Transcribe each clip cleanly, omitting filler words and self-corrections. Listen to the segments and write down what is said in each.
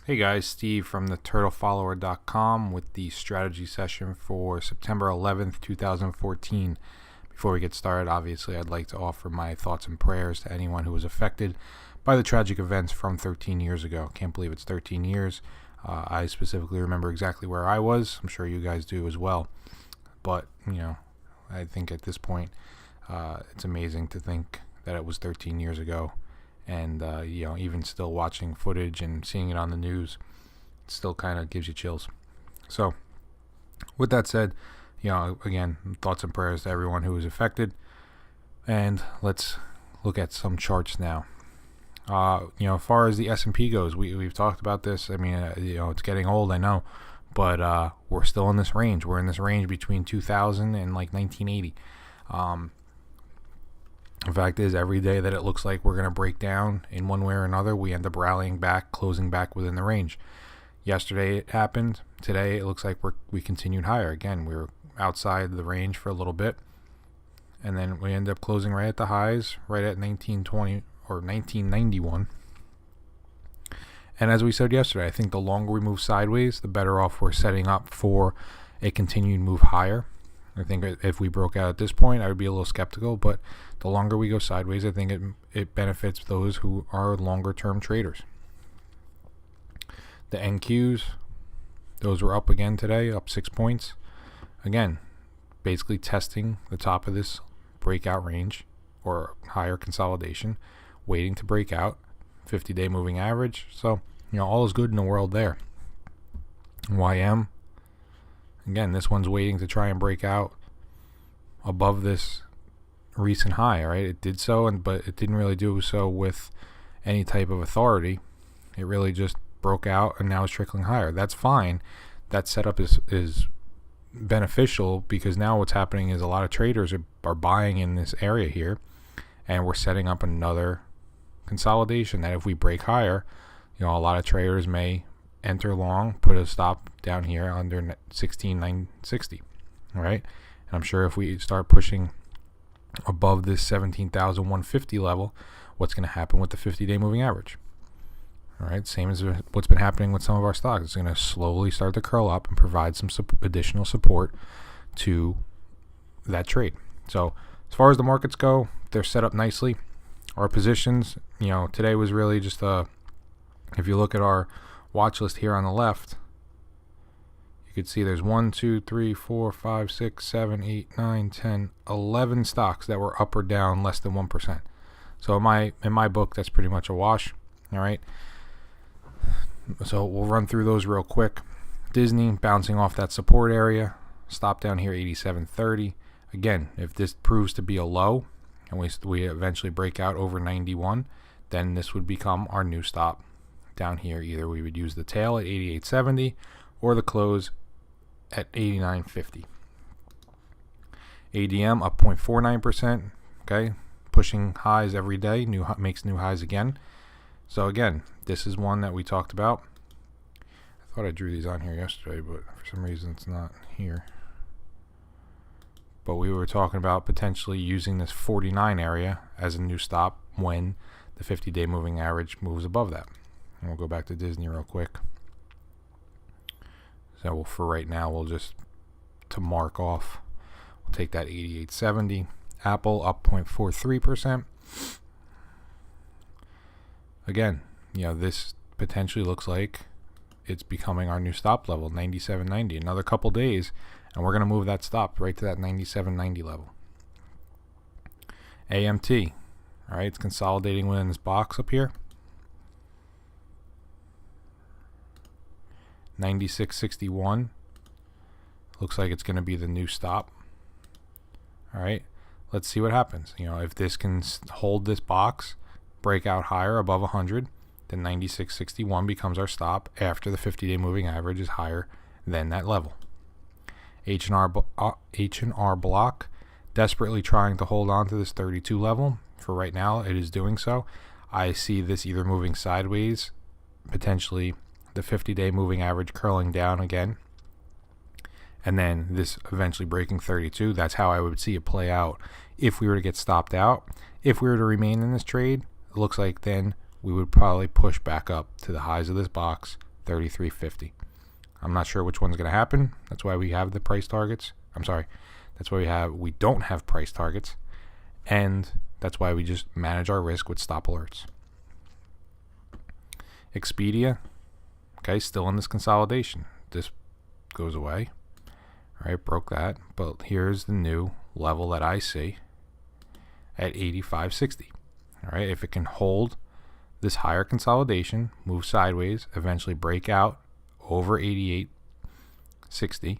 Hey guys, Steve from the turtlefollower.com with the strategy session for September 11th, 2014. Before we get started, obviously I'd like to offer my thoughts and prayers to anyone who was affected by the tragic events from 13 years ago. Can't believe it's 13 years. I specifically remember exactly where I was. I'm sure you guys do as well. But, I think at this point, it's amazing to think that it was 13 years ago. And, even still watching footage and seeing it on the news, it still kind of gives you chills. So, with that said, again, thoughts and prayers to everyone who was affected. And let's look at some charts now. As far as the S&P goes, we've talked about this. I mean, it's getting old, I know. But we're still in this range. We're in this range between 2000 and like 1980. The fact is, every day that it looks like we're going to break down in one way or another, we end up rallying back, closing back within the range. Yesterday it happened. Today it looks like we continued higher. Again, we were outside the range for a little bit, and then we end up closing right at the highs, right at 1920 or 1991. And as we said yesterday, I think the longer we move sideways, the better off we're setting up for a continued move higher. I think if we broke out at this point, I would be a little skeptical, but the longer we go sideways, I think it benefits those who are longer-term traders. The NQs, those were up again today, up 6 points. Again, basically testing the top of this breakout range or higher consolidation, waiting to break out, 50-day moving average. So, all is good in the world there. YM, again, this one's waiting to try and break out above this recent high, right? It did so, but it didn't really do so with any type of authority. It really just broke out and now is trickling higher. That's fine. That setup is beneficial because now what's happening is a lot of traders are buying in this area here, and we're setting up another consolidation that if we break higher, a lot of traders may enter long, put a stop down here under 16,960, right? And I'm sure if we start pushing above this 17,150 level, what's going to happen with the 50-day moving average? All right, same as what's been happening with some of our stocks. It's going to slowly start to curl up and provide some additional support to that trade. So as far as the markets go, they're set up nicely. Our positions, today was really just if you look at our watch list here on the left, you could see there's 1, 2, 3, 4, 5, 6, 7, 8, 9, 10, 11 stocks that were up or down less than 1%. So in my book, that's pretty much a wash. All right. So we'll run through those real quick. Disney bouncing off that support area, stop down here 87.30. Again, if this proves to be a low and we eventually break out over 91, then this would become our new stop down here. Either we would use the tail at 88.70 or the close at 89.50. ADM up 0.49%. Okay, pushing highs every day. Makes new highs again. So again, this is one that we talked about. I thought I drew these on here yesterday, but for some reason it's not here. But we were talking about potentially using this 49 area as a new stop when the 50-day moving average moves above that. And we'll go back to Disney real quick. So for right now, to mark off, we'll take that 88.70. Apple up 0.43%. Again, this potentially looks like it's becoming our new stop level, 97.90. Another couple days, and we're going to move that stop right to that 97.90 level. AMT, all right, it's consolidating within this box up here. 96.61. Looks like it's going to be the new stop. All right, let's see what happens. If this can hold this box, break out higher above 100, then 96.61 becomes our stop after the 50-day moving average is higher than that level. H&R Block desperately trying to hold on to this 32 level. For right now, it is doing so. I see this either moving sideways, potentially the 50-day moving average curling down again, and then this eventually breaking 32. That's how I would see it play out if we were to get stopped out. If we were to remain in this trade, it looks like then we would probably push back up to the highs of this box, 33.50. I'm not sure which one's going to happen. That's why we have the price targets. That's why we don't have price targets, and that's why we just manage our risk with stop alerts. Expedia, okay, still in this consolidation. This goes away. All right, broke that, but here's the new level that I see at 85.60. All right, if it can hold this higher consolidation, move sideways, eventually break out over 88.60,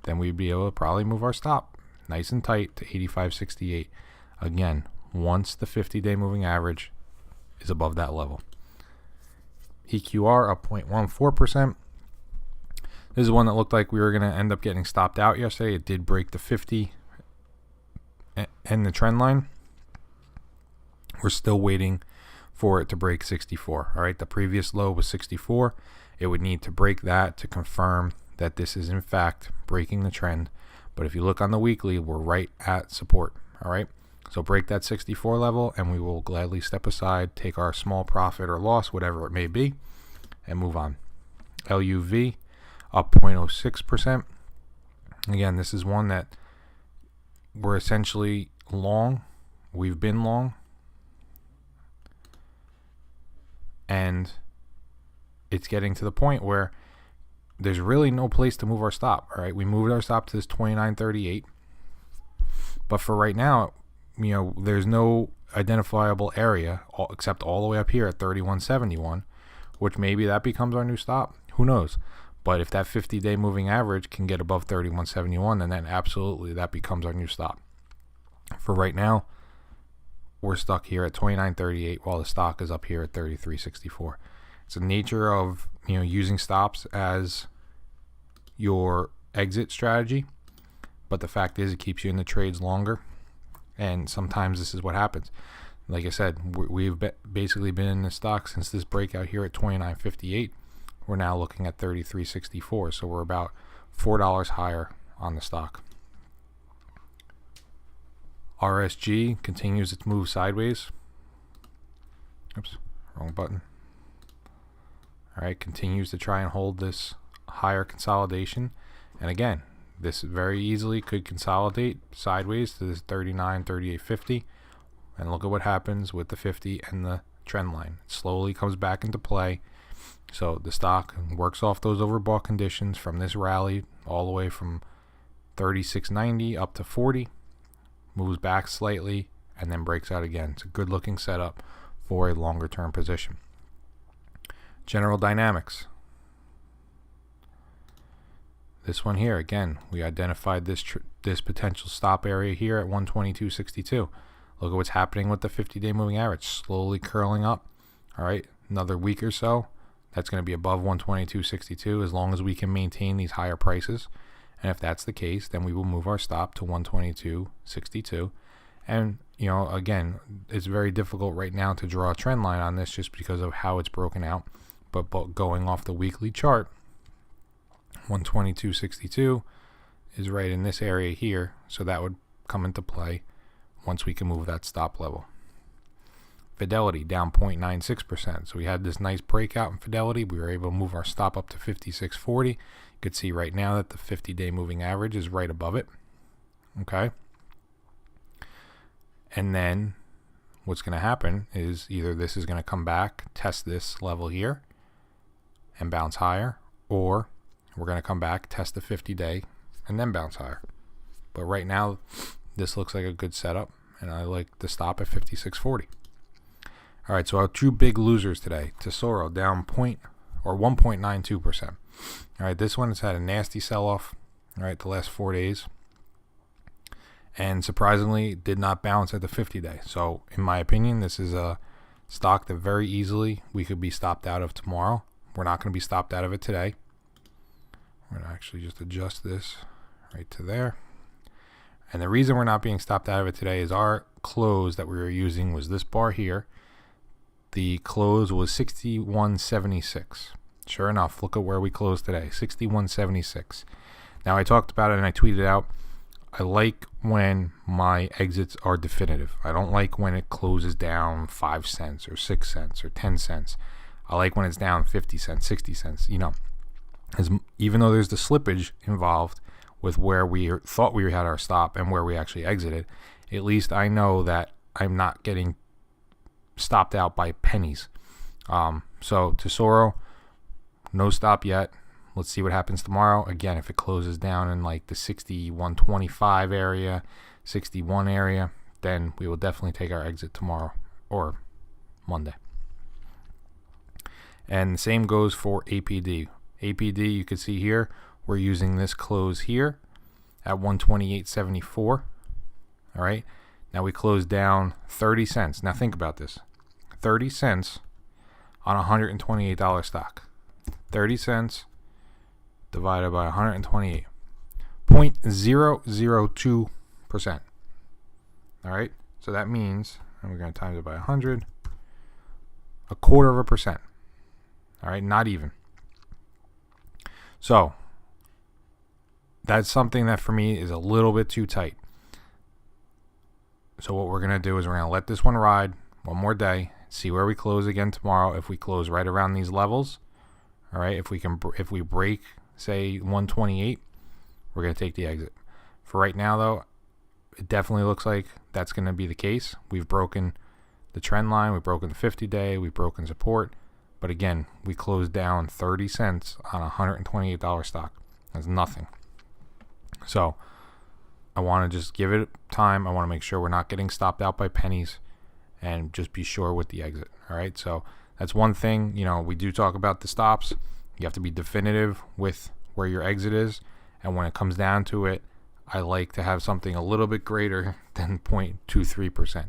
then we'd be able to probably move our stop nice and tight to 85.68. Again, once the 50-day moving average is above that level. EQR up 0.14%. This is one that looked like we were going to end up getting stopped out yesterday. It did break the 50 and the trend line. We're still waiting for it to break 64. All right, the previous low was 64. It would need to break that to confirm that this is in fact breaking the trend. But if you look on the weekly, we're right at support. All right, so break that 64 level and we will gladly step aside, take our small profit or loss, whatever it may be, and move on. LUV up 0.06%. Again, this is one that we're essentially long. We've been long. And it's getting to the point where there's really no place to move our stop. All right, we moved our stop to this 29.38, but for right now, there's no identifiable area except all the way up here at 31.71, which maybe that becomes our new stop. Who knows? But if that 50-day moving average can get above 31.71, then absolutely that becomes our new stop. For right now, we're stuck here at 29.38 while the stock is up here at 33.64. It's the nature of using stops as your exit strategy, but the fact is it keeps you in the trades longer, and sometimes this is what happens. Like I said, we've basically been in the stock since this breakout here at 29.58. We're now looking at 33.64, so we're about $4 higher on the stock. RSG continues its move sideways. Oops, wrong button. All right, continues to try and hold this higher consolidation. And again, this very easily could consolidate sideways to this 38.50. And look at what happens with the 50 and the trend line. It slowly comes back into play. So the stock works off those overbought conditions from this rally all the way from 36.90 up to 40. Moves back slightly and then breaks out again. It's a good looking setup for a longer term position. General Dynamics. This one here, again, we identified this potential stop area here at 122.62. Look at what's happening with the 50-day moving average, slowly curling up. All right, another week or so, that's going to be above 122.62 as long as we can maintain these higher prices. And if that's the case, then we will move our stop to 122.62. And, again, it's very difficult right now to draw a trend line on this just because of how it's broken out. But going off the weekly chart, 122.62 is right in this area here. So that would come into play once we can move that stop level. Fidelity down 0.96%. So we had this nice breakout in Fidelity. We were able to move our stop up to 56.40. You could see right now that the 50-day moving average is right above it. Okay. And then what's going to happen is either this is going to come back, test this level here, and bounce higher, or we're going to come back, test the 50-day, and then bounce higher. But right now, this looks like a good setup, and I like the stop at 56.40. All right, so our two big losers today. Tesoro down 1.92%. All right, this one has had a nasty sell-off, all right, the last 4 days. And surprisingly, did not bounce at the 50-day. So, in my opinion, this is a stock that very easily we could be stopped out of tomorrow. We're not going to be stopped out of it today. We're going to actually just adjust this right to there. And the reason we're not being stopped out of it today is our close that we were using was this bar here. The close was 61.76. Sure enough, look at where we closed today, 61.76. Now, I talked about it and I tweeted out, I like when my exits are definitive. I don't like when it closes down 5 cents or 6 cents or 10 cents. I like when it's down 50 cents, 60 cents, even though there's the slippage involved with where we thought we had our stop and where we actually exited, at least I know that I'm not getting stopped out by pennies. So Tesoro, no stop yet. Let's see what happens tomorrow. Again, if it closes down in like the 61.25 area, 61 area, then we will definitely take our exit tomorrow or Monday. And the same goes for APD. APD, you can see here, we're using this close here at 128.74. All right. Now we closed down 30 cents. Now think about this. 30 cents on a $128 stock. 30 cents divided by 128. 0.002%. All right. So that means, and we're going to times it by 100, 0.25%. All right. Not even. So that's something that for me is a little bit too tight. So what we're going to do is we're going to let this one ride one more day, see where we close again tomorrow. If we close right around these levels, all right, if we break, say 128, we're going to take the exit. For right now, though, it definitely looks like that's going to be the case. We've broken the trend line, we've broken the 50-day, we've broken support. But again, we closed down 30 cents on a $128 stock. That's nothing. So I want to just give it time. I want to make sure we're not getting stopped out by pennies and just be sure with the exit. All right. So that's one thing. We do talk about the stops. You have to be definitive with where your exit is. And when it comes down to it, I like to have something a little bit greater than 0.23%.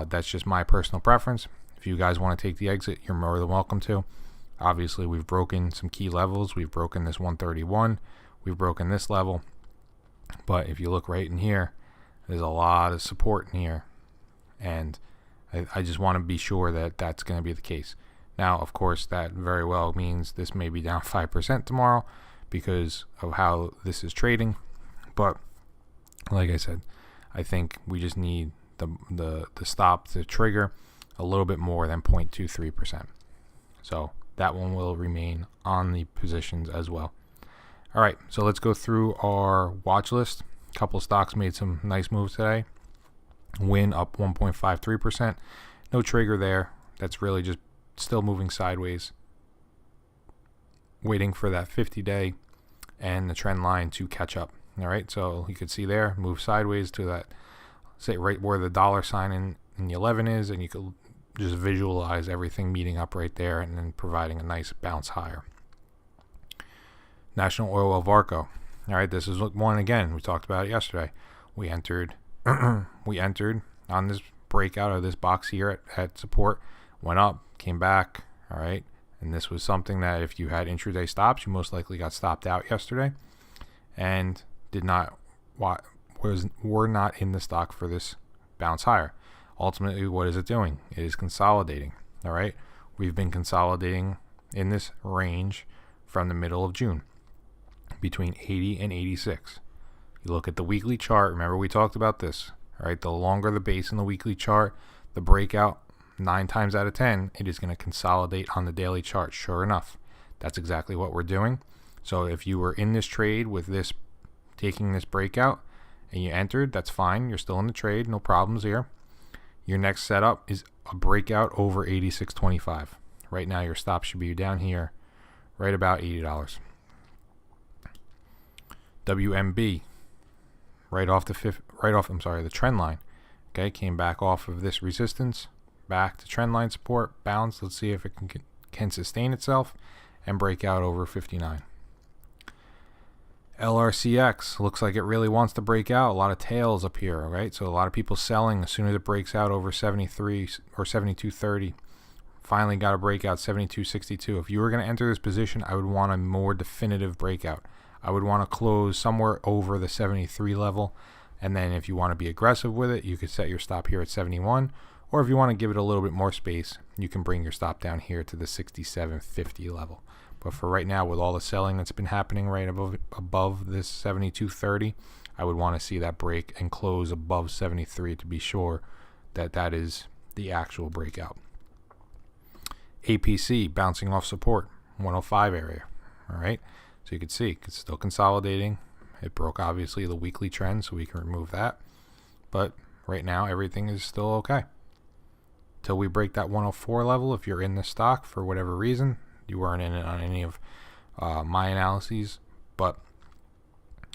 That's just my personal preference. If you guys want to take the exit, you're more than welcome to. Obviously, we've broken some key levels. We've broken this 131. We've broken this level. But if you look right in here, there's a lot of support in here. And I just want to be sure that that's going to be the case. Now, of course, that very well means this may be down 5% tomorrow because of how this is trading. But like I said, I think we just need the stop to trigger a little bit more than 0.23%. So that one will remain on the positions as well. All right, so let's go through our watch list. A couple stocks made some nice moves today. Win up 1.53%. No trigger there. That's really just still moving sideways, waiting for that 50-day and the trend line to catch up. All right, so you could see there, move sideways to that, say right where the dollar sign in the 11 is, and you could just visualize everything meeting up right there and then providing a nice bounce higher. National Oil of Varco. All right, this is one again. We talked about it yesterday. We entered on this breakout of this box here at support, went up, came back. All right, and this was something that if you had intraday stops, you most likely got stopped out yesterday, and were not in the stock for this bounce higher. Ultimately, what is it doing? It is consolidating. All right, we've been consolidating in this range from the middle of June, between 80 and 86. You look at the weekly chart. Remember, we talked about this. All right, the longer the base in the weekly chart, the breakout, 9 times out of 10, it is going to consolidate on the daily chart. Sure enough, that's exactly what we're doing. So if you were in this trade with this, taking this breakout, and you entered, that's fine. You're still in the trade, no problems here. Your next setup is a breakout over 86.25. Right now, your stop should be down here, right about $80. WMB, the trend line. Okay, came back off of this resistance, back to trend line support, bounce. Let's see if it can sustain itself and break out over 59. LRCX looks like it really wants to break out. A lot of tails up here, right? So a lot of people selling as soon as it breaks out over 73 or 72.30. Finally got a breakout 72.62. If you were going to enter this position, I would want a more definitive breakout. I would want to close somewhere over the 73 level. And then if you want to be aggressive with it, you could set your stop here at 71. Or if you want to give it a little bit more space, you can bring your stop down here to the 67.50 level. But for right now, with all the selling that's been happening right above this 72.30, I would want to see that break and close above 73 to be sure that that is the actual breakout. APC bouncing off support, 105 area. All right, so you can see it's still consolidating. It broke obviously the weekly trend, so we can remove that. But right now everything is still okay. Till we break that 104 level, if you're in the stock for whatever reason, you weren't in it on any of my analyses, but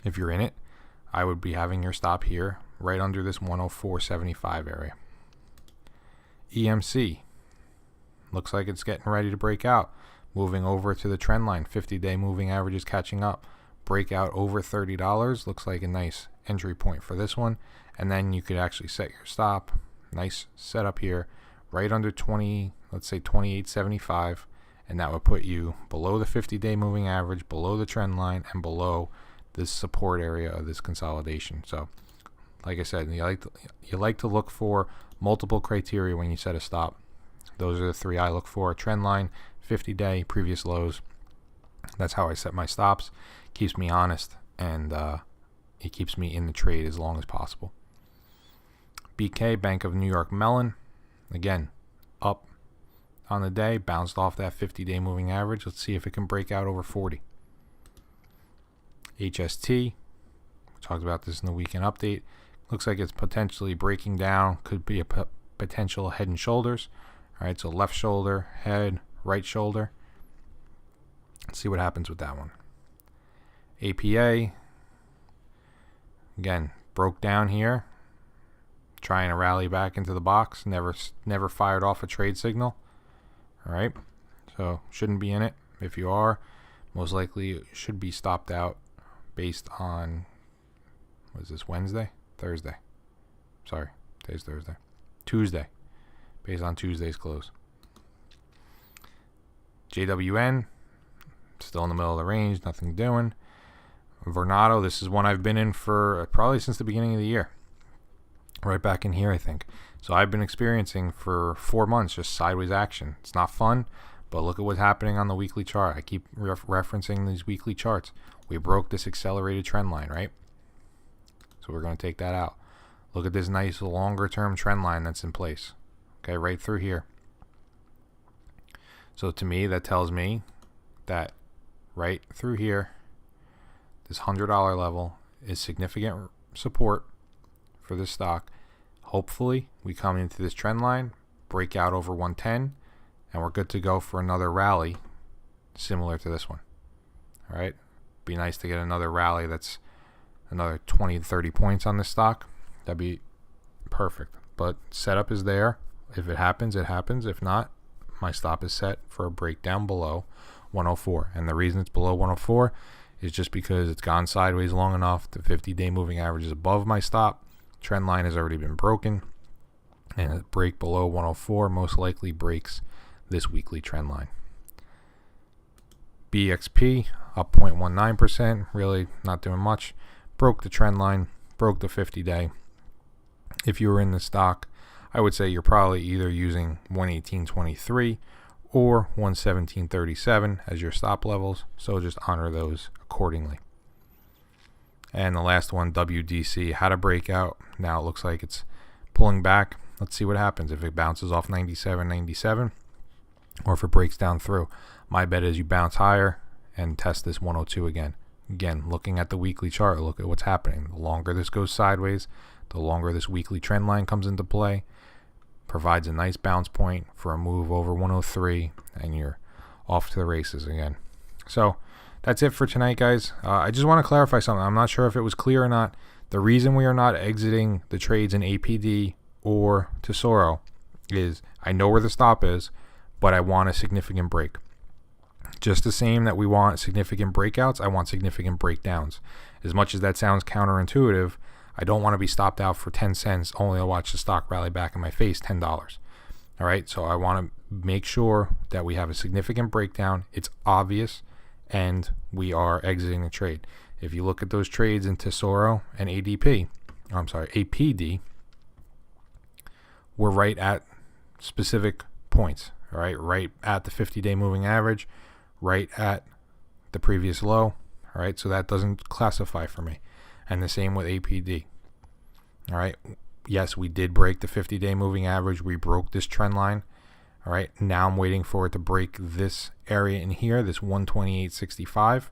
if you're in it, I would be having your stop here right under this 104.75 area. EMC looks like it's getting ready to break out, moving over to the trend line. 50-day moving average is catching up. Breakout over $30 looks like a nice entry point for this one, and then you could actually set your stop. Nice setup here right under 20, let's say 28.75, and that would put you below the 50-day moving average, below the trend line, and below this support area of this consolidation. So like I said, you like to look for multiple criteria when you set a stop. Those are the three I look for: trend line, 50-day, previous lows. That's how I set my stops. Keeps me honest, and it keeps me in the trade as long as possible. BK, Bank of New York Mellon, again, up on the day, bounced off that 50-day moving average. Let's see if it can break out over 40. HST, we talked about this in the weekend update. Looks like it's potentially breaking down. Could be a potential head and shoulders. All right, so left shoulder, head, right shoulder. Let's see what happens with that one. APA, again, broke down here, trying to rally back into the box. Never fired off a trade signal. All right, so shouldn't be in it. If you are, most likely it should be stopped out based on, what is this, Wednesday? Thursday. Sorry, today's Thursday. Tuesday, based on Tuesday's close. JWN, still in the middle of the range, nothing doing. Vornado, this is one I've been in for probably since the beginning of the year. Right back in here, I think. So I've been experiencing for 4 months just sideways action. It's not fun, but look at what's happening on the weekly chart. I keep referencing these weekly charts. We broke this accelerated trend line, right? So we're going to take that out. Look at this nice longer term trend line that's in place. Okay, right through here. So to me, that tells me that right through here, this $100 level is significant support for this stock. Hopefully we come into this trend line, break out over 110, and we're good to go for another rally similar to this one. All right, be nice to get another rally that's another 20 to 30 points on this stock. That'd be perfect. But setup is there. If it happens, it happens. If not, my stop is set for a breakdown below 104. And the reason it's below 104 is just because it's gone sideways long enough. The 50-day moving average is above my stop. Trend line has already been broken, and a break below 104 most likely breaks this weekly trend line. BXP up 0.19%, really not doing much. Broke the trend line, broke the 50-day. If you were in the stock, I would say you're probably either using 118.23 or 117.37 as your stop levels, so just honor those accordingly. And the last one, WDC, had a breakout. Now it looks like it's pulling back. Let's see what happens if it bounces off 97.97 or if it breaks down through. My bet is you bounce higher and test this 102 again. Again, looking at the weekly chart, look at what's happening. The longer this goes sideways, the longer this weekly trend line comes into play, provides a nice bounce point for a move over 103, and you're off to the races again. So that's it for tonight, guys. I just want to clarify something. I'm not sure if it was clear or not. The reason we are not exiting the trades in APD or Tesoro is I know where the stop is, but I want a significant break. Just the same that we want significant breakouts, I want significant breakdowns. As much as that sounds counterintuitive, I don't want to be stopped out for 10 cents only to watch the stock rally back in my face $10. All right, so I want to make sure that we have a significant breakdown. It's obvious, and we are exiting the trade. If you look at those trades in Tesoro and APD, we're right at specific points. All right at the 50-day moving average, right at the previous low. All right, so that doesn't classify for me. And the same with APD. All right, yes, we did break the 50-day moving average. We broke this trend line. All right, now I'm waiting for it to break this area in here, this 128.65.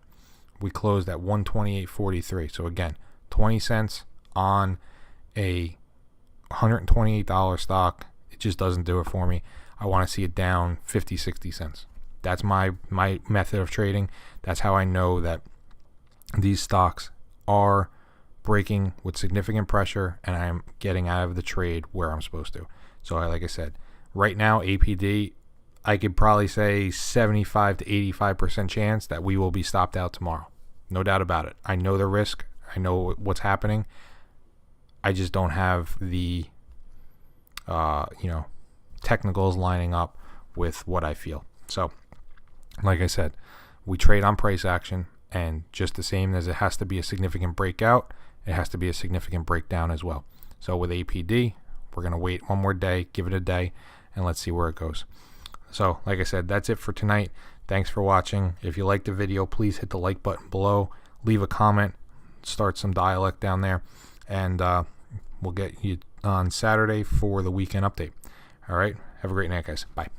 We closed at 128.43. So again, 20 cents on a $128 stock. It just doesn't do it for me. I want to see it down 50, 60 cents. That's my method of trading. That's how I know that these stocks are breaking with significant pressure and I'm getting out of the trade where I'm supposed to. So like I said, right now, APD, I could probably say 75 to 85% chance that we will be stopped out tomorrow. No doubt about it. I know the risk. I know what's happening. I just don't have the, technicals lining up with what I feel. So, like I said, we trade on price action, and just the same as it has to be a significant breakout, it has to be a significant breakdown as well. So with APD, we're going to wait one more day, give it a day, and let's see where it goes. So, like I said, that's it for tonight. Thanks for watching. If you liked the video, please hit the like button below. Leave a comment. Start some dialect down there. And we'll get you on Saturday for the weekend update. All right. Have a great night, guys. Bye.